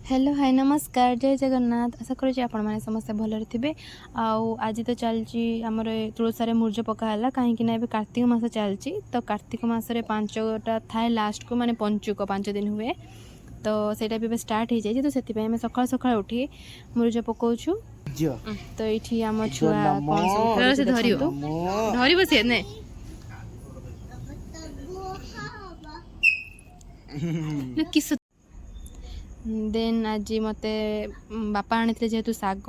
Hello hi नमस्कार जय जगन्नाथ आशा करुँच आपण मैंने समस्त भलरे थे। आज तो चलती आमर तुलसारे मूर्ज पकाला कहीं कार्तिक मास चलती तो कार्तिक मसरे 5टा थाए लास्ट को माने पंचुक 5 दिन हुए तो सेटा भी स्टार्ट हो जाए तो से सकाल सकाल उठी मूर्ज पकाउछु। तो ये आम छुआ कौन सब धर बसी ने किस देन आज मत बापा आनी जेहेतु साग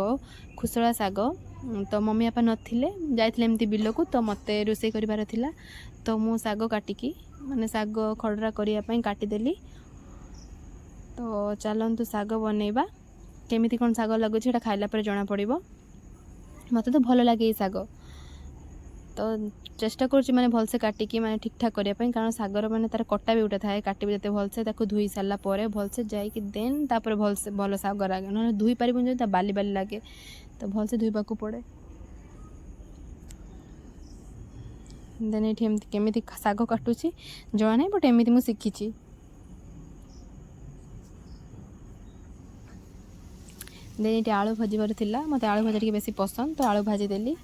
खुसला साग तो मम्मी बापा नथिले जाइथिले एमती बिल को तो मत रोषे करार थिला तो मु साग काटिकी माने साग खडरा करिया पई काटिदेली। तो चलतु साग बनैबा केमिति कोन साग लगुच एटा खाइला पर जना पड़िबो। मते तो भल लागे साग तो चेष्टा करुँच माने भलसे काटिकी माने ठीक ठाक करिया पई कारण सागर माने तार कटा भी उठा थाए काटिबे जते भलसे ताको धुई सारला परे भलसे जाइकी देन तापर भलसे भल साग लागे न धुई पारिबुन जे ता बाली बाली लागे तो भलसे धुईबाकू पड़े। देन एठी एमति केमिति साग काटुची जणा नै बट एमिति मु शिखिची। देन एठी आलू भाजीबार थिला मते आलू भाजी टिके बेसी पसंद तो आलू भाजी देली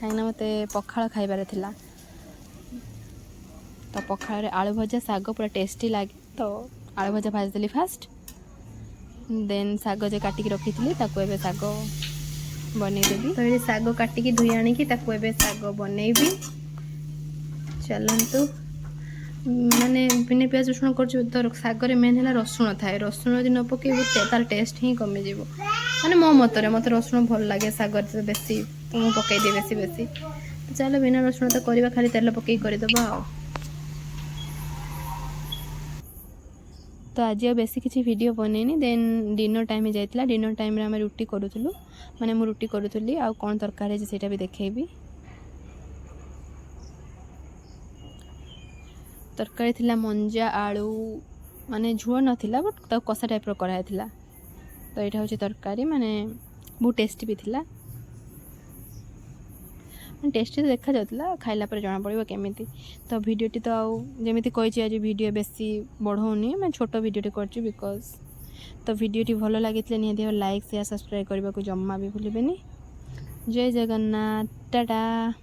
कहीं मत पखाड़ खाइबार थिला तो पखाड़ आलू भजा साग पूरा टेस्टी लगे तो आलू भजा भाजदेली फास्ट देन साग जो काटिकी रखी थी साग बनईदेवी। तो ये साग काटिकी धुई आणिकी साग बनईबी। चलतु माने बिना प्याज रसुण कर सागर मेन है रसुण थाए रसुण यदि न पकेबू तार टेस्ट ही कमिज माने मो मतरे मत रसुण भल लगे सागर बेसी तो मुझे पकईदी बेसी बेसी तो चलो बिना रसुण तो करवा खाली तेल पकई करदेबा। तो आज बेसी किसी वीडियो बनैनी देन डिनर टाइम जाइला डिनर टाइम रे आम रुटी करूँ माने मु रुटी करूली आ कौन तरकारी है सेटा भी देखेबी। तरकारी थिला मंजा आलू माने झोल नथिला बट तो कषा टाइप रो कराय थिला तो यहाँ हूँ तरकारी माने बहुत टेस्टी भी थिला टेस्टी तो देखा जाता खाइला पर जना पड़ो केमिति। तो वीडियोटी तो जमी कही आज वीडियो बेसी बढ़ौनी मैं छोट वीडियोटी कर बिकज तो वीडियोटी भल लगी निहाती लाइक शेयर सब्सक्राइब करने को जम्मा भी भूलें। जय जगन्नाथ टाटा।